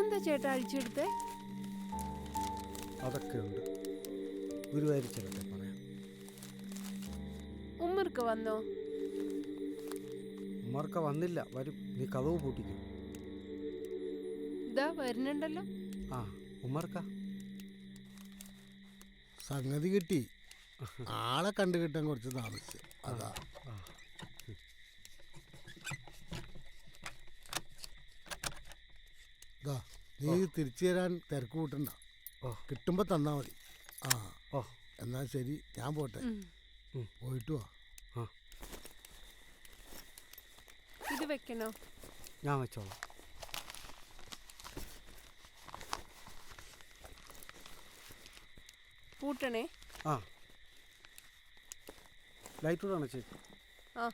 ഇതെന്താ ചേട്ടാ അഴിച്ചെടുത്തേ? അതൊക്കെ ഉണ്ട്, ഗുരുവായൂർ ചെല്ലട്ടെ പറയാം. ഉമ്മർക്ക് വന്നോ? ഉമ്മർക്ക വന്നില്ല, വരും. നീ കതവ് പൂട്ടിക്കും. ഇതാ വരുന്നുണ്ടല്ലോ. ആ ഉമ്മർക്ക സംഗതി കിട്ടി. ആളെ കണ്ടു കിട്ടാൻ കുറച്ച് താമസിച്ചു. അതാ നീ തിരിച്ചു തരാൻ തിരക്ക് കൂട്ടണ്ട, കിട്ടുമ്പോ തന്നാ മതി. ആ എന്നാ ശരി, ഞാൻ പോട്ടെ. പോയിട്ട് വാ. ഇത് വെക്കണോ? ഞാൻ വെച്ചോളാം. പൂട്ടണേ? ആ ലൈറ്റ് കൂടെ അണച്ചേക്കും. ആ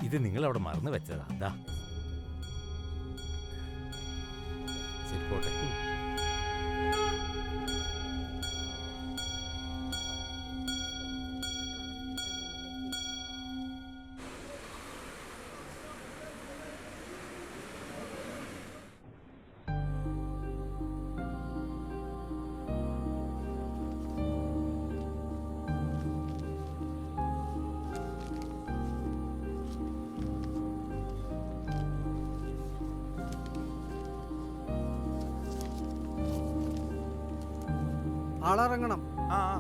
ഇത് നിങ്ങൾ അവിടെ മറന്നു വെച്ചതാ. ശരി പോട്ടെ. ആളിറങ്ങണം. ആ ആ.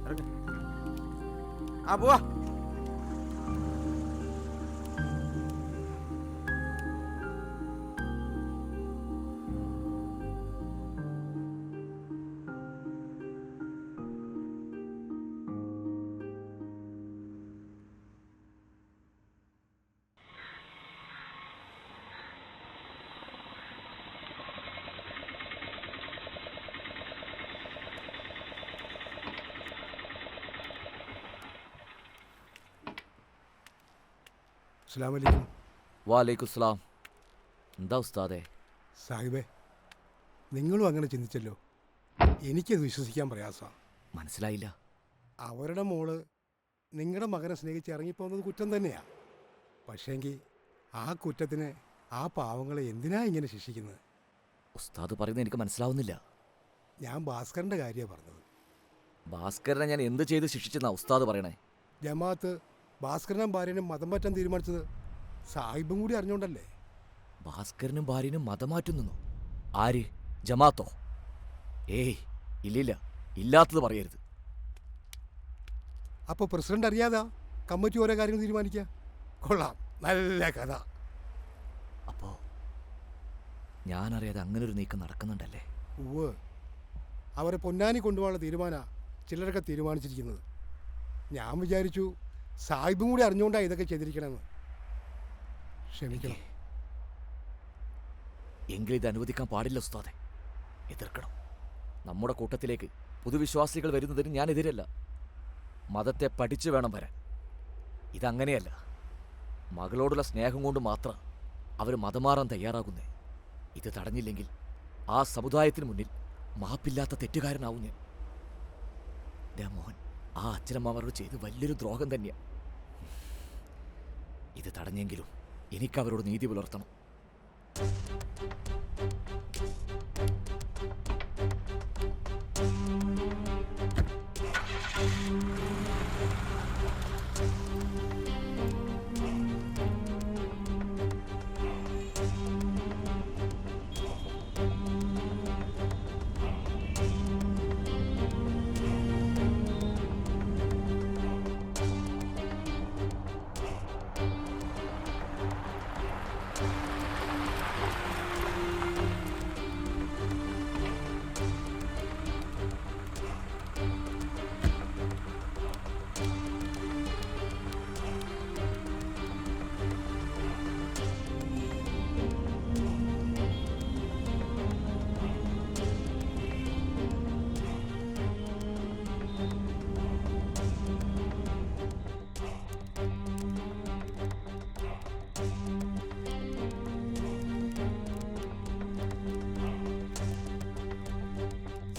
ഇറങ്ങ്. ആ പോവാ. അസ്സലാമു അലൈക്കും. വാലൈക്കുസ്സലാം. എന്താ ഉസ്താദേ? സാഹിബേ, നിങ്ങളും അങ്ങനെ ചിന്തിച്ചല്ലോ. എനിക്കത് വിശ്വസിക്കാൻ പ്രയാസമാണ്. മനസ്സിലായില്ല. അവരുടെ മോള് നിങ്ങളുടെ മകനെ സ്നേഹിച്ച് ഇറങ്ങിപ്പോകുന്നത് കുറ്റം തന്നെയാണ്. പക്ഷേങ്കിൽ ആ കുറ്റത്തിന് ആ പാവങ്ങളെ എന്തിനാ ഇങ്ങനെ ശിക്ഷിക്കുന്നത്? ഉസ്താദ് പറയുന്നത് എനിക്ക് മനസ്സിലാവുന്നില്ല. ഞാൻ ഭാസ്കറിൻ്റെ കാര്യമാണ് പറഞ്ഞത്. ഭാസ്കരനെ ഞാൻ എന്ത് ചെയ്ത് ശിക്ഷിച്ചെന്നാ ഉസ്താദ് പറയണേ? ജമാഅത്ത് ഭാസ്കരനും ഭാര്യനും മതം മാറ്റാൻ തീരുമാനിച്ചത് സാഹിബും കൂടി അറിഞ്ഞോണ്ടല്ലേ? ഭാസ്കരനും ഭാര്യനും മതം മാറ്റും നിന്നു? ആര്? ജമാഅത്തോ? ഏയ് ഇല്ലില്ല, ഇല്ലാത്തത് പറയരുത്. അപ്പോൾ പ്രസിഡന്റ് അറിയാതാ കമ്മിറ്റി ഓരോ കാര്യങ്ങൾ തീരുമാനിക്കുക? കൊള്ളാം, നല്ല കഥ. അപ്പോ ഞാനറിയാതെ അങ്ങനൊരു നീക്കം നടക്കുന്നുണ്ടല്ലേ? ഉവ്വ്, അവരെ പൊന്നാനി കൊണ്ടുപോകാനുള്ള തീരുമാനമാണ് ചിലരൊക്കെ തീരുമാനിച്ചിരിക്കുന്നത്. ഞാൻ വിചാരിച്ചു സാഹിബും കൂടി അറിഞ്ഞുകൊണ്ടാണ് ഇതൊക്കെ ചെയ്തിരിക്കണമെന്ന്. ക്ഷമിക്കണം. എങ്കിലും ഇത് അനുവദിക്കാൻ പാടില്ല ഉസ്താദെ. എതിർക്കണം. നമ്മുടെ കൂട്ടത്തിലേക്ക് പുതുവിശ്വാസികൾ വരുന്നതിന് ഞാൻ എതിരല്ല. മതത്തെ പഠിച്ചു വേണം വരാൻ. ഇതങ്ങനെയല്ല. മകളോടുള്ള സ്നേഹം കൊണ്ട് മാത്രം അവർ മതം മാറാൻ തയ്യാറാകുന്നേ. ഇത് തടഞ്ഞില്ലെങ്കിൽ ആ സമുദായത്തിന് മുന്നിൽ മാപ്പില്ലാത്ത തെറ്റുകാരനാവും ഞാൻ. എൻ്റെ മോൻ ആ അച്ഛനമ്മമാരോട് ചെയ്ത് വലിയൊരു ദ്രോഹം തന്നെയാണ്. ഇത് തടഞ്ഞെങ്കിലും എനിക്കവരോട് നീതി പുലർത്തണം.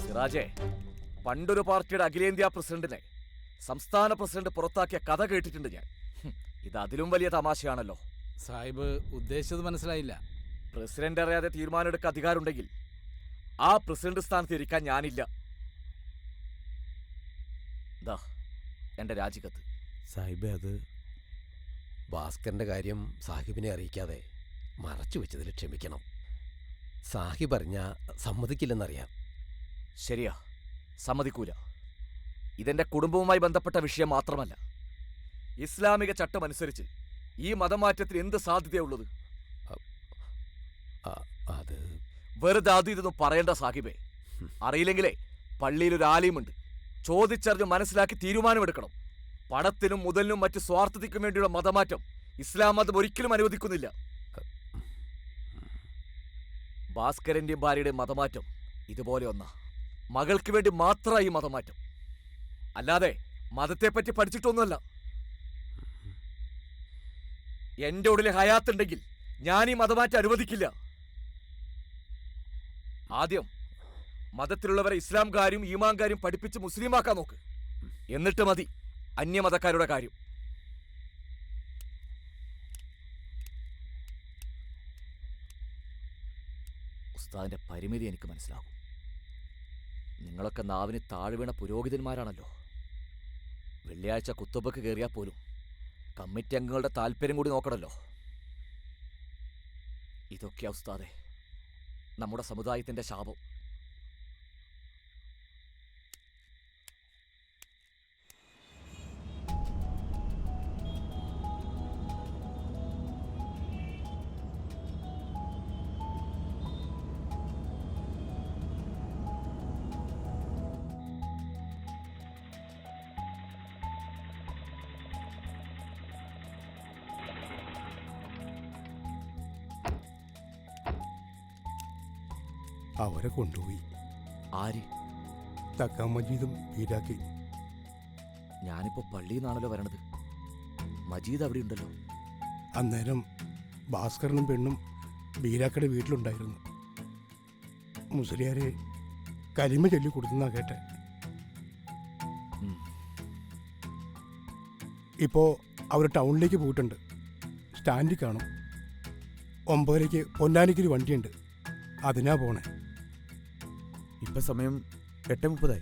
സിറാജേ, പണ്ടൊരു പാർട്ടിയുടെ അഖിലേന്ത്യാ പ്രസിഡന്റിനെ സംസ്ഥാന പ്രസിഡന്റ് പുറത്താക്കിയ കഥ കേട്ടിട്ടുണ്ട് ഞാൻ. ഇത് അതിലും വലിയ തമാശയാണല്ലോ. സാഹിബ് ഉദ്ദേശിച്ചത് മനസ്സിലായില്ല. പ്രസിഡന്റ് അറിയാതെ തീരുമാനമെടുക്കാൻ അധികാരമുണ്ടെങ്കിൽ ആ പ്രസിഡന്റ് സ്ഥാനത്ത് ഇരിക്കാൻ ഞാനില്ല. ദാ എന്റെ രാജിക്കത്ത്. സാഹിബേ, അത് ഭാസ്കറിൻ്റെ കാര്യം സാഹിബിനെ അറിയിക്കാതെ മറച്ചു വെച്ചതിൽ ക്ഷമിക്കണം. സാഹിബ് അറിഞ്ഞാൽ സമ്മതിക്കില്ലെന്നറിയാം. ശരിയാ, സമ്മതിക്കൂല. ഇതെന്റെ കുടുംബവുമായി ബന്ധപ്പെട്ട വിഷയം മാത്രമല്ല. ഇസ്ലാമിക ചട്ടമനുസരിച്ച് ഈ മതമാറ്റത്തിന് എന്ത് സാധ്യതയുള്ളത്? അത് വെറുതെ അത് ഇതൊന്നും പറയേണ്ട സാഹിബേ. അറിയില്ലെങ്കിലേ പള്ളിയിലൊരു ആലിമുണ്ട്. ചോദിച്ചറിഞ്ഞ് മനസ്സിലാക്കി തീരുമാനമെടുക്കണം. പണത്തിനും മുതലിനും മറ്റു സ്വാർത്ഥതയ്ക്കും വേണ്ടിയുള്ള മതമാറ്റം ഇസ്ലാം മതം ഒരിക്കലും അനുവദിക്കുന്നില്ല. ഭാസ്കരന്റെയും ഭാര്യയുടെയും മതമാറ്റം ഇതുപോലെ ഒന്നാ. മകൾക്ക് വേണ്ടി മാത്രമാണ് ഈ മതമാറ്റം, അല്ലാതെ മതത്തെപ്പറ്റി പഠിച്ചിട്ടൊന്നുമല്ല. എന്റെ ഉള്ളിൽ ഹയാത്തുണ്ടെങ്കിൽ ഞാൻ ഈ മതമാറ്റം അനുവദിക്കില്ല. ആദ്യം മതത്തിലുള്ളവരെ ഇസ്ലാം കാര്യം ഈമാൻ കാര്യം പഠിപ്പിച്ച് മുസ്ലിമാക്കാൻ നോക്ക്. എന്നിട്ട് മതി അന്യമതക്കാരുടെ കാര്യം. ഉസ്താദിന്റെ പരിമിതി എനിക്ക് മനസ്സിലാകും. നിങ്ങളൊക്കെ നാവിന് താഴെ വീണ പുരോഹിതന്മാരാണല്ലോ. വെള്ളിയാഴ്ച കുത്തുബക്ക് കയറിയാൽ പോലും കമ്മിറ്റി അംഗങ്ങളുടെ താല്പര്യം കൂടി നോക്കണമല്ലോ. ഇതൊക്കെയാ ഉസ്താദെ നമ്മുടെ സമുദായത്തിന്റെ ശാപം. അവരെ കൊണ്ടുപോയി. ആര്? തക്കാ മജീദും ഈരാക്കി. ഞാനിപ്പോ പള്ളിയിൽ നിന്നാണല്ലോ വരണത്. മജീദ് അവിടെ ഉണ്ടല്ലോ. അന്നേരം ഭാസ്കരനും പെണ്ണും ബീരാക്കയുടെ വീട്ടിലുണ്ടായിരുന്നു. മുസ്ലിയാരെ കലിമ ചൊല്ലി കൊടുത്തുന്നാ കേട്ടെ. ഇപ്പോൾ അവർ ടൗണിലേക്ക് പോയിട്ടുണ്ട്. സ്റ്റാൻഡിൽ കാണും. 9:00 പൊന്നാനിക്കൊരു വണ്ടിയുണ്ട്, അതിനാ പോണേ. ഇപ്പം സമയം 8:30.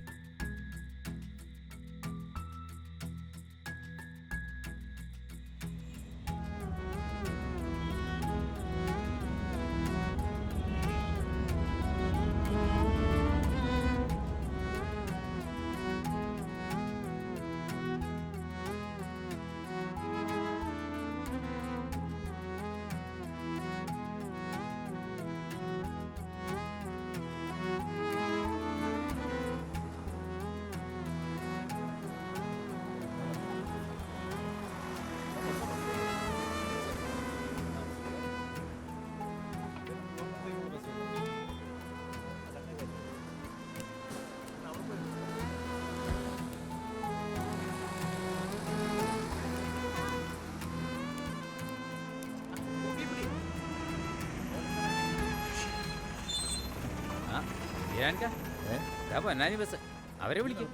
പൊന്നാനി ബസ് അവരെ വിളിക്കും.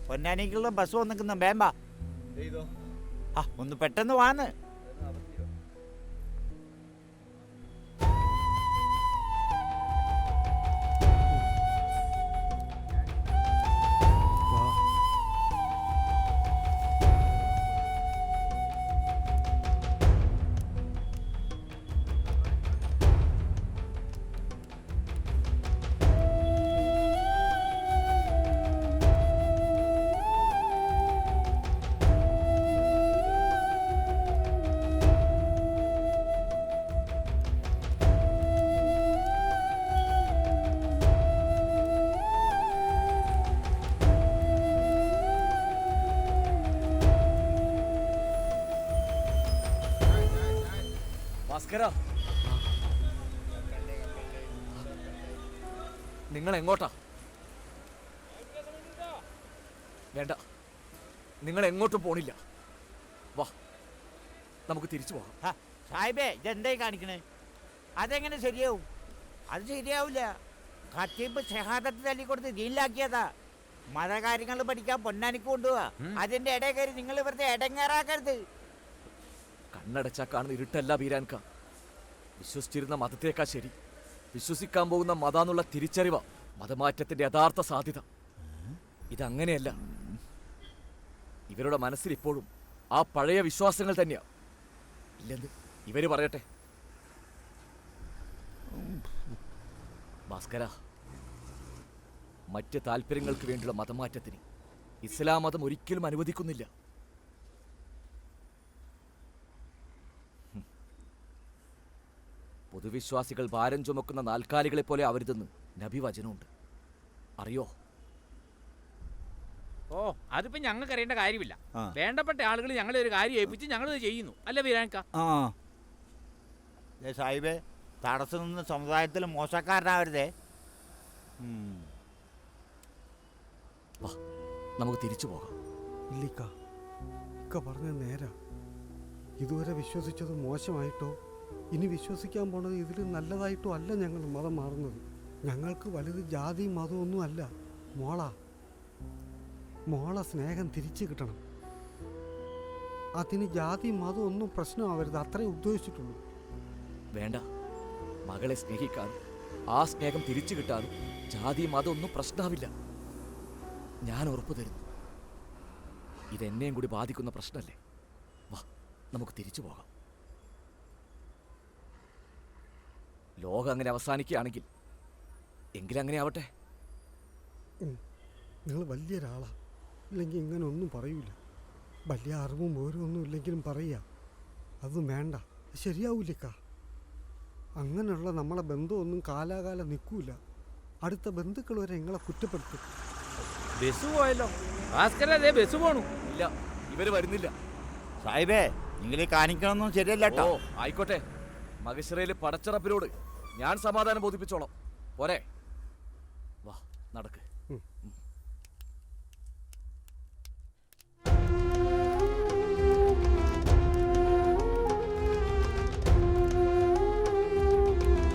പൊന്നാനിക്കുള്ള ബസ് വന്നിക്കുന്ന വേമ്പ. ഒന്ന് പെട്ടെന്ന് വാന്ന്. നിങ്ങൾ എങ്ങോട്ടാ? വേണ്ട, നിങ്ങൾ എങ്ങോട്ടും പോണില്ല. വാ, നമുക്ക് തിരിച്ചു പോകാം. സാഹിബേ, ഇതെന്തായി കാണിക്കണേ? അതെങ്ങനെ ശരിയാവും? അത് ശരിയാവില്ല. ഖത്തീബ് ഷഹാദത്ത് തല്ലിക്കൊടുത്ത് ദീനിലാക്കിയതാ. മതകാര്യങ്ങൾ പഠിക്കാൻ പൊന്നാനിക്ക് കൊണ്ടുപോവാ. അതിന്റെ ഇടയിൽ കയറി നിങ്ങൾ വെറുതെ ഇടങ്ങേറാക്കരുത്. കണ്ണടച്ചാ കാണുന്ന ഇരുട്ടല്ല ബീരാൻക. വിശ്വസിച്ചിരുന്ന മതത്തേക്കാ ശരി. വിശ്വസിക്കാൻ പോകുന്ന മതാന്നുള്ള തിരിച്ചറിവാ മതമാറ്റത്തിന്റെ യഥാർത്ഥ സാധ്യത. ഇതങ്ങനെയല്ല. ഇവരുടെ മനസ്സിൽ ഇപ്പോഴും ആ പഴയ വിശ്വാസങ്ങൾ തന്നെയാ. ഇല്ലെന്ന് ഇവര് പറയട്ടെ. ഭാസ്കര, മറ്റ് താല്പര്യങ്ങൾക്ക് വേണ്ടിയുള്ള മതമാറ്റത്തിന് ഇസ്ലാം മതം ഒരിക്കലും അനുവദിക്കുന്നില്ല. പൊതുവിശ്വാസികൾ ഭാരം ചുമക്കുന്ന നാൽക്കാലികളെ പോലെ അവരുതെന്ന് നബി വചനമുണ്ട്. അറിയോ? ഓ, അതിപ്പോ ഞങ്ങൾക്ക് അറിയേണ്ട കാര്യമില്ല. വേണ്ടപ്പെട്ട ആളുകൾ ഞങ്ങളെ ഒരു കാര്യം ഏൽപ്പിച്ച് ഞങ്ങളത് ചെയ്യുന്നു, അല്ല ബീരാൻക? സാഹിബേ, തടസ്സം നിന്ന് സമുദായത്തിൽ മോശക്കാരനാവരുതേ. വാ, നമുക്ക് തിരിച്ചു പോകാം. ഇല്ലിക്ക, ഇക്ക പറഞ്ഞത് നേരാ. ഇതുവരെ വിശ്വസിച്ചത് മോശമായിട്ടോ ഇനി വിശ്വസിക്കാൻ പോണത് ഇതിൽ നല്ലതായിട്ടോ അല്ല ഞങ്ങൾ മതം മാറുന്നത്. ഞങ്ങൾക്ക് വലുത് ജാതിയും മതമൊന്നും അല്ല. മോളെ സ്നേഹം തിരിച്ചു കിട്ടണം. അതിന് ജാതി മതം ഒന്നും പ്രശ്നമാവരുത്, അത്രേ ഉദ്ദേശിച്ചിട്ടുള്ളൂ. വേണ്ട, മകളെ സ്നേഹിക്കാനും ആ സ്നേഹം തിരിച്ചു കിട്ടാനും ജാതി മതം ഒന്നും പ്രശ്നമാവില്ല. ഞാൻ ഉറപ്പു തരുന്നു. ഇതെന്നെയും കൂടി ബാധിക്കുന്ന പ്രശ്നമല്ലേ. വാ, നമുക്ക് തിരിച്ചു പോകാം. ലോകം അങ്ങനെ അവസാനിക്കുകയാണെങ്കിൽ എങ്കിലങ്ങനെ ആവട്ടെ. നിങ്ങൾ വലിയൊരാളാ, ഇല്ലെങ്കിൽ ഇങ്ങനെ ഒന്നും പറയൂല. വലിയ അറിവും ഓരോന്നും ഇല്ലെങ്കിലും പറയുക, അതും വേണ്ട, ശരിയാവൂലിക്ക. അങ്ങനെയുള്ള നമ്മളെ ബന്ധമൊന്നും കാലാകാലം നിൽക്കൂല. അടുത്ത ബന്ധുക്കൾ വരെ നിങ്ങളെ കുറ്റപ്പെടുത്തും. ബസ് പോയല്ലോ. ഭാസ്കര, അതേ ബസ് പോണു. ഇല്ല, ഇവര് വരുന്നില്ല. സാഹിബേ, നിങ്ങൾ കാണിക്കണമെന്നും ശരിയല്ല ഓ, ആയിക്കോട്ടെ. മകശ്ശിറയിലെ പടച്ചറപ്പിനോട് ഞാൻ സമാധാനം ബോധിപ്പിച്ചോളാം. പോരെ, വാ നടക്ക്.